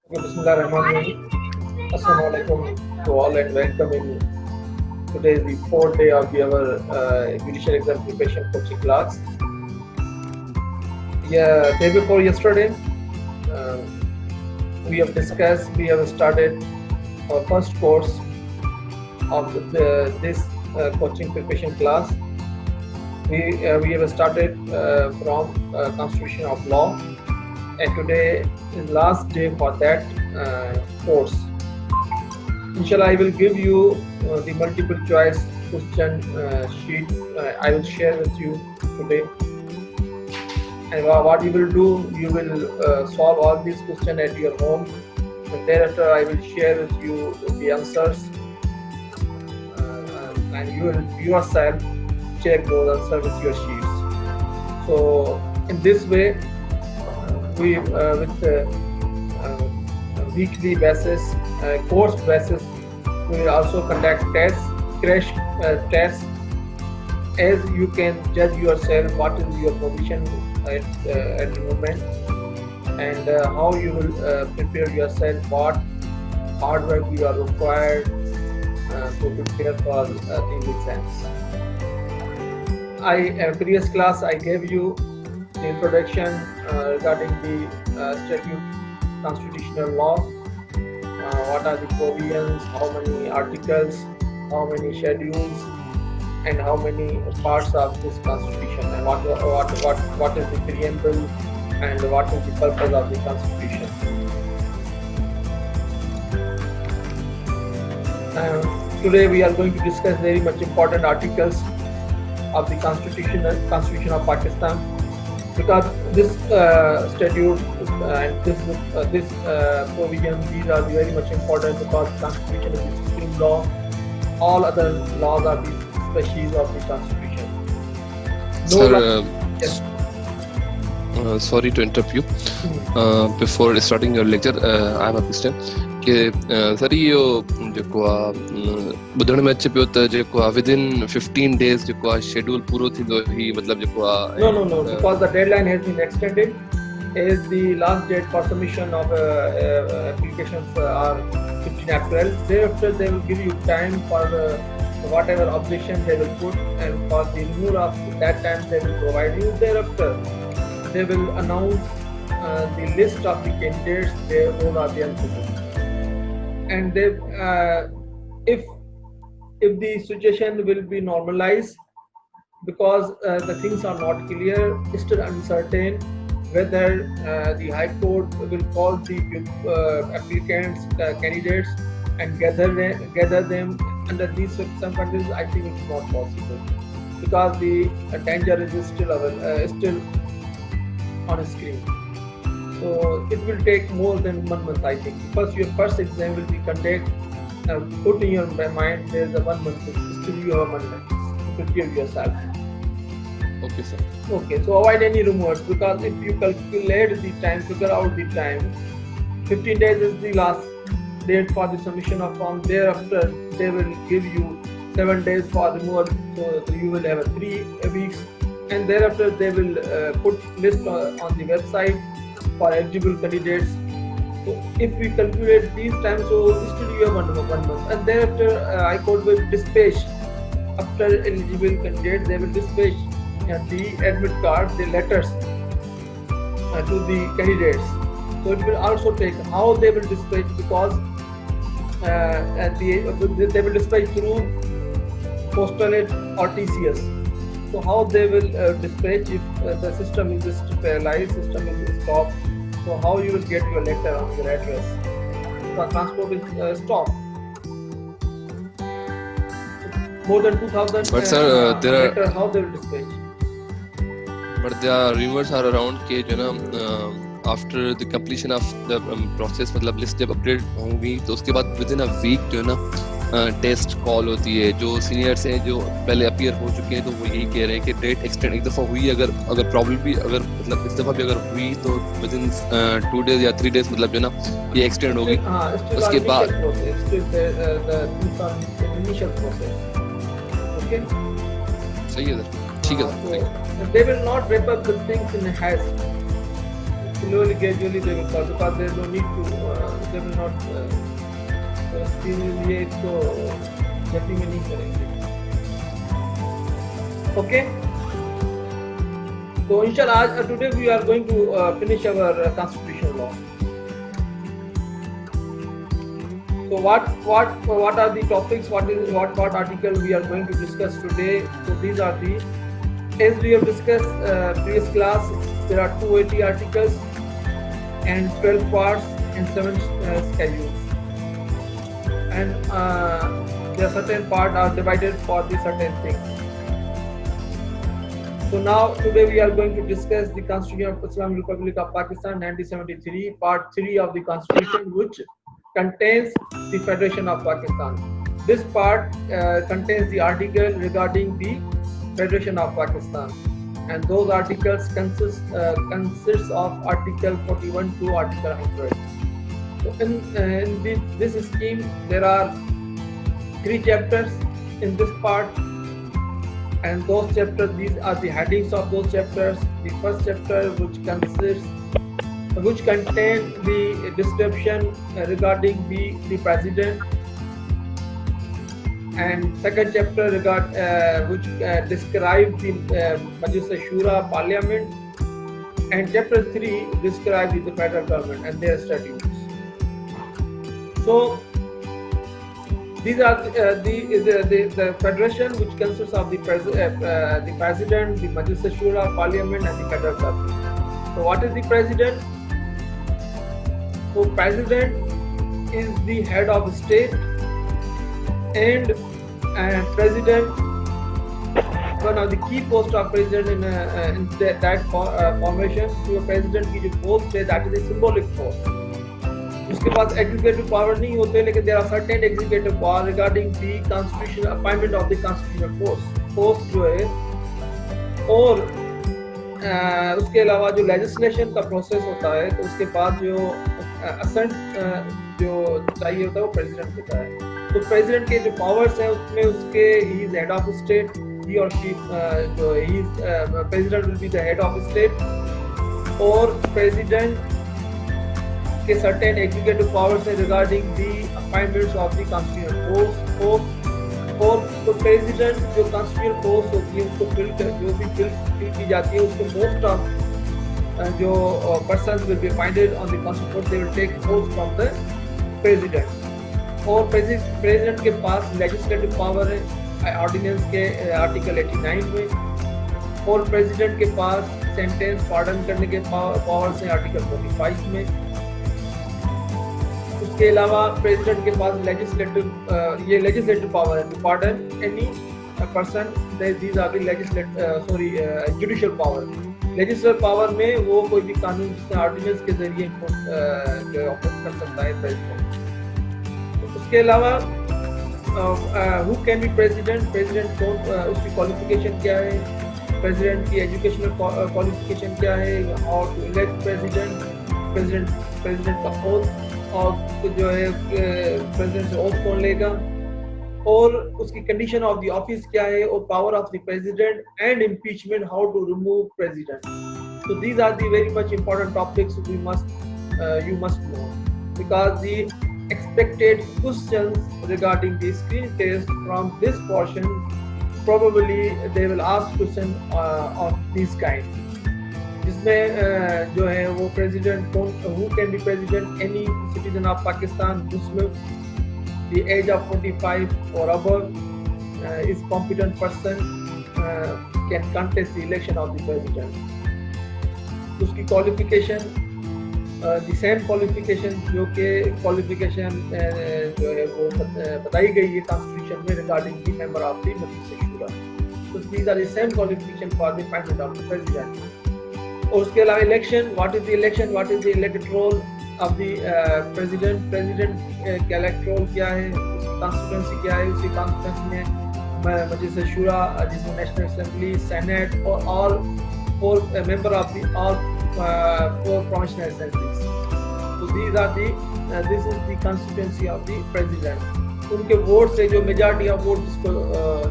Okay, Bismillahirrahmanirrahim. Assalamu alaikum to all and welcome in today's the fourth day of our judicial exam preparation coaching class. Yeah, day before yesterday, uh, we have started our first course of this coaching preparation class. We have started from Constitution of Law, and today is last day for that course. Inshallah, I will give you the multiple choice question sheet I will share with you today. And what you will do, you will solve all these questions at your home, and thereafter I will share with you the answers, and you will yourself check those answers with your sheets. So in this way, we with weekly basis, course basis, we will also conduct tests, crash tests, as you can judge yourself what is your position at the moment, and how you will prepare yourself, what hard work you are required to prepare for these exams. Previous class I gave you the introduction regarding the statute, constitutional law, what are the provisions, how many articles, how many schedules, and how many parts of this constitution, and what is the preamble, and what is the purpose of the constitution. Today we are going to discuss very much important articles of the constitution of Pakistan, because this statute and this provision, these are very much important, because constitution is the supreme law. All other laws are the species of the constitution. Sir, Yes. sorry to interrupt you. Before starting your lecture, I am a question कि sir इहो जेको आहे ॿुधण में अचे पियो त जेको आहे within 15 days जेको आहे शेड्यूल पूरो थींदो ही मतलब जेको आहे No, because the deadline has been extended, as the last date for submission of applications are 15 April. Thereafter they will give you time for whatever objection they will put, and for the renewal of that time they will provide you. Thereafter they will announce the list of the candidates who are the eligible, and they if the situation will be normalized, because the things are not clear, still uncertain whether the High Court will call the applicants, candidates, and gather them under these circumstances. I think it's not possible, because the danger is still on screen. So it will take more than 1 month, I think. First, your first exam will be conducted. Put in your mind there is a 1 month. Still you have 1 month to prepare yourself. Okay, sir. Okay, so avoid any rumors, because if you calculate the time, figure out the time, 15 days is the last date for the submission of form. Thereafter, they will give you 7 days for removal, so you will have 3 weeks, and thereafter they will put list on the website for eligible candidates. So if we calculate these times, so still you have 1 month, and thereafter High Court will dispatch, after eligible candidates, they will dispatch the admit card, the letters to the candidates. So it will also take how they will dispatch, because they will dispatch through postalate or TCS. So how they will dispatch if the system is just paralyzed, system is stopped? So how you will get your letter on your address? The transport is stopped. More than 2,000 But sir, there are letter, how they will dispatch? but there are rumors are around कि जो ना after the completion of the process मतलब list जब update होंगी तो उसके बाद within a week जो है ना टेस्ट कॉल होती है. जो सीनियर्स हैं जो पहले अपीयर हो चुके हैं तो वो यही कह रहे हैं कि डेट एक्सटेंड एक दफ़ा हुई, अगर प्रॉब्लम भी अगर मतलब इस दफ़ा भी अगर हुई तो विदिन 2 days या 3 days मतलब जो ना ये एक्सटेंड होगी. उसके बाद Okay. सही है सर, ठीक है sir. They will not wrap up the things in a haste. slowly, gradually they will come because there is no need to, they will not, ये इसको जल्दी में नहीं करेंगे. Okay. So inshallah, today we are going to finish our constitutional law. So what are the topics? What article we are going to discuss today? So these are the, as we have discussed previous class, there are 280 articles and 12 parts and 7 schedules, and there are certain parts are divided for the certain things. So now today we are going to discuss the Constitution of Islamic Republic of Pakistan 1973, part 3 of the Constitution, which contains the Federation of Pakistan. This part contains the article regarding the Federation of Pakistan, and those articles consists of Article 41 to Article 100. So in this scheme, there are 3 chapters in this part, and those chapters, these are the headings of those chapters. The first chapter, which contains the description regarding the president, and second chapter which describes the Majlis Shura Parliament, and chapter 3 describes the federal government and their statutes. So these are the federation, which consists of the president, the Majlis Shura Parliament, and the federal government. So what is the president? So president is the head of state, and president, one of the key posts of president in that formation. So president की जो post है, that is a symbolic post. उसके पास executive power नहीं होते, लेकिन there are certain executive power regarding the constitution appointment of the constitutional post जो है, और उसके अलावा जो legislation का process होता है, तो उसके बाद जो assent जो चाहिए होता है वो president होता है. तो प्रेसिडेंट के जो पावर्स हैं उसमें उसके he is head of state, he और शी जो he president will be the head of state, और प्रेसिडेंट के सर्टेन एग्जीक्यूटिव पावर्स हैं regarding the appointments of the constitutional post, और तो प्रेसिडेंट जो कॉन्स्टिट्यूशनल पोस्ट होती है उसको जो भी फिल की जाती है, उसको मोस्ट ऑफ जो person will be appointed on the constitution, they will take post from the president. और प्रेसिडेंट के पास लेजिस्लेटिव पावर है ऑर्डिनेंस के आर्टिकल 89 में, और प्रेसिडेंट के पास सेंटेंस पार्डन करने के पावर्स हैं आर्टिकल 45 में. उसके अलावा प्रेसिडेंट के पास लेजिस्लेटिव पावर है to pardon any person. These are the judicial power. Legislative power में वो कोई भी कानून ऑर्डिनेंस के जरिए जो कर सकता है प्रेसिडेंट. उसके अलावा हु कैन बी प्रेसिडेंट कौन, उसकी क्वालिफिकेशन क्या है, प्रेसिडेंट की एजुकेशनल क्वालिफिकेशन क्या है, हाउ टू इलेक्ट प्रेसिडेंट का ओथ, और जो है प्रेसिडेंट से ओथ कौन लेगा, और उसकी कंडीशन ऑफ द ऑफिस क्या है, और power of the president and impeachment, how to remove president. So these are the very much important topics you must know, because the expected questions regarding the screen test from this portion, probably they will ask question of this kind, जिसमें जो है वो president कौन, who can be president, any citizen of Pakistan, Muslim, the age of 45 or above, is competent person, can contest the election of the president. उसकी qualification, the same qualification जो कि qualification जो है वो बताई गई है कॉन्स्टिट्यूशन में regarding the member of the Majlis Shura. So these are the same qualification for the appointment of the president. और उसके अलावा election, what is the election, what is the elected role of the president का elected role क्या है, उसकी constituency क्या है, उसी constituency में Majlis Shura जिसमें National Assembly, Senate और all 4 member of the all 4 provincial assemblies. So these are this is the constituency of the president. उनके वोट से जो मेजॉरिटी ऑफ वोट जिसको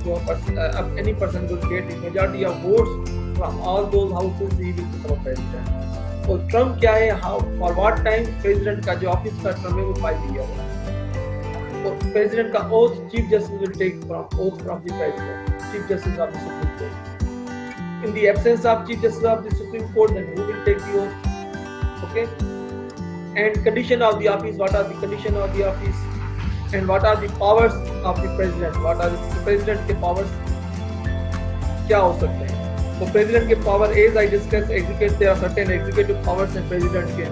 जो any person will get the majority of votes from all those houses he will become president. और term क्या है, how for what time president का जो ऑफिस का टर्म है वो 5 ईयर है। और प्रेसिडेंट का oath chief justice will take from oath from the president, chief justice of the supreme court. In the absence of chief justice of the supreme court, then who will take the oath? Okay. And condition of the office, what are the condition of the office, and what are the powers of the president, what are the president के powers क्या हो सकते हैं। तो president के power, as I discuss executive, there are certain executive powers हैं president के।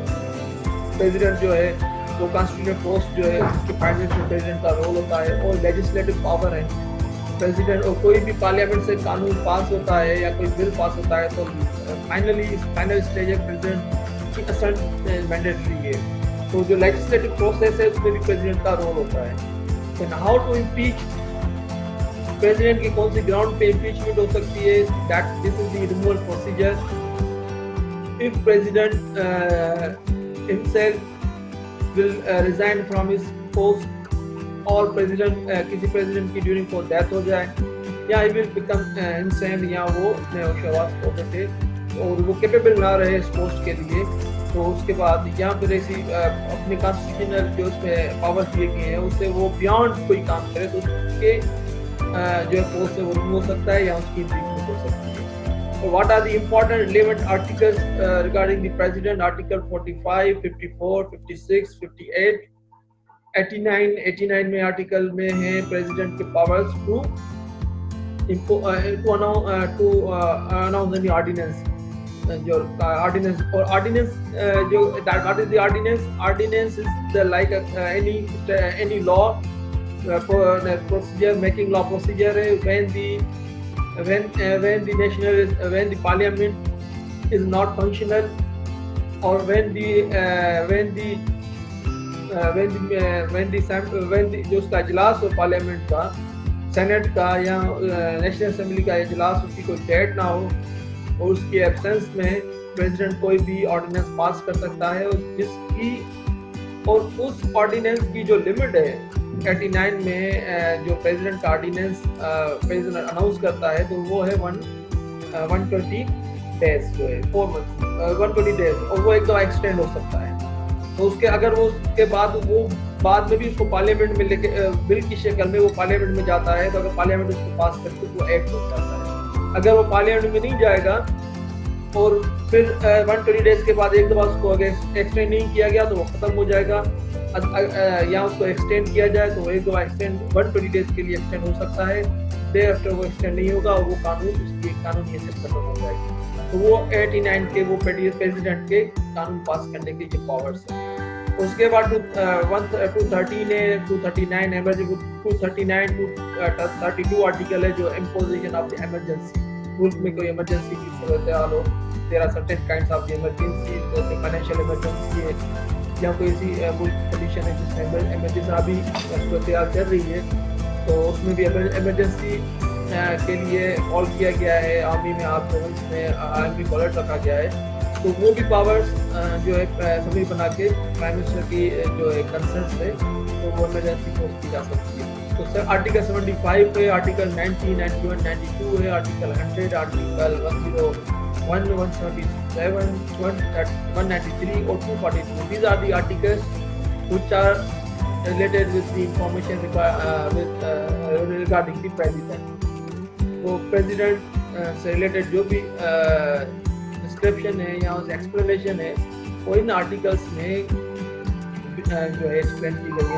President जो है वो कॉन्स्टिट्यूशनल पोस्ट जो है उसके फाइनेंस में प्रेसिडेंट का रोल होता है। और लेजिस्लेटिव पावर है प्रेसिडेंट, और कोई भी पार्लियामेंट से कानून पास होता है या कोई बिल पास होता है तो फाइनल स्टेज है प्रेसिडेंट की असर्ट मैंडेटरी है। तो जो लेजिस्लेटिव प्रोसेस है उसमें भी प्रेसिडेंट का रोल होता है। तो हाउ टू इम्पीच, प्रेसिडेंट की कौन सी ग्राउंड पे इम्पीचमेंट हो सकती है, that this is the removal procedure. If president himself will resign from his post, और प्रेसिडेंट किसी प्रेसिडेंट की ड्यूरिंग कोर्स डेथ हो जाए, या ही विल बिकम इनसेंड, या वो अपने होशवास खो बैठे और वो कैपेबल ना रहे इस पोस्ट के लिए, तो उसके बाद या फिर ऐसी अपने कॉन्स्टिट्यूशनल जो उसमें पावर दिए गए हैं उससे वो बियॉन्ड कोई काम करे तो उसके जो है पोस्ट से वो रिमूव हो सकता है या उसकी इम्पीचमेंट हो सकती है। और what are the important relevant articles regarding the president, article 45, 54, 56, 58, 89 में आर्टिकल में है प्रेसिडेंट के powers to announce any ordinance, जो ऑर्डिनेंस, और ऑर्डिनेंस जो that what is the ordinance, ordinance is the like any law procedure, making law procedure when the national is, when the parliament is not functional, or when the जो उसका इजलास हो parliament का, senate का या national assembly का इजलास, उसकी कोई डेट ना हो और उसकी एब्सेंस में प्रेसिडेंट कोई भी ऑर्डिनेंस पास कर सकता है, जिसकी और उस ऑर्डिनेंस की जो लिमिट है 89 में जो प्रेसिडेंट का ऑर्डिनेंस प्रेसिडेंट अनाउंस करता है तो वो है 120 डेज, जो है 4 मंथ 120 डेज, और वो एक दो एक्सटेंड हो सकता है। तो उसके अगर वो उसके बाद वो बाद में भी उसको पार्लियामेंट में लेके बिल की शक्ल में वो पार्लियामेंट में जाता है, तो अगर पार्लियामेंट उसको पास करके वो एक्ट हो जाता है। अगर वो पार्लियामेंट में नहीं जाएगा और फिर 120 डेज के बाद एक दफा उसको अगर एक्सटेंड नहीं किया गया तो वो खत्म हो जाएगा, या उसको एक्सटेंड किया जाए तो एक दो एक्सटेंड 120 डेज के लिए एक्सटेंड हो सकता है, डे आफ्टर वो एक्सटेंड नहीं होगा और वो कानून उसकी कानूनी हैसियत खत्म हो जाएगी। तो वो 89 के वो प्रेसिडेंट के कानून पास करने के ये पावर्स है। उसके बाद 213 है, 239 एमरजेंसी, 239 to 32 आर्टिकल है जो इम्पोजिशन ऑफ द इमरजेंसी, मुल्क में कोई इमरजेंसी की सूरत हाल हो, there are certain kinds of the emergency, जैसे फाइनेंशियल इमरजेंसी है या कोई ऐसी मुल्क कंडीशन है जिसमें इमरजेंसी अभी सूरत हाल चल रही है, तो उसमें भी इमरजेंसी के लिए कॉल किया गया है आर्मी में, आप इसमें आर्मी अलर्ट रखा गया है। तो वो भी पावर्स जो है सभी बना के प्राइम मिनिस्टर की जो है कंसर्न से तो वो इमरजेंसी पोस्ट की जा सकती है। तो सर आर्टिकल 75 है, आर्टिकल 90, 91, 92 है, आर्टिकल 100, आर्टिकल 101, 177, 193 और 242। These are the articles which are related with the information regarding the president. तो प्रेसिडेंट से रिलेटेड जो भी डिस्क्रिप्शन है या उस एक्सप्लेनेशन है वो इन आर्टिकल्स में जो है एक्सप्लेन की गई है।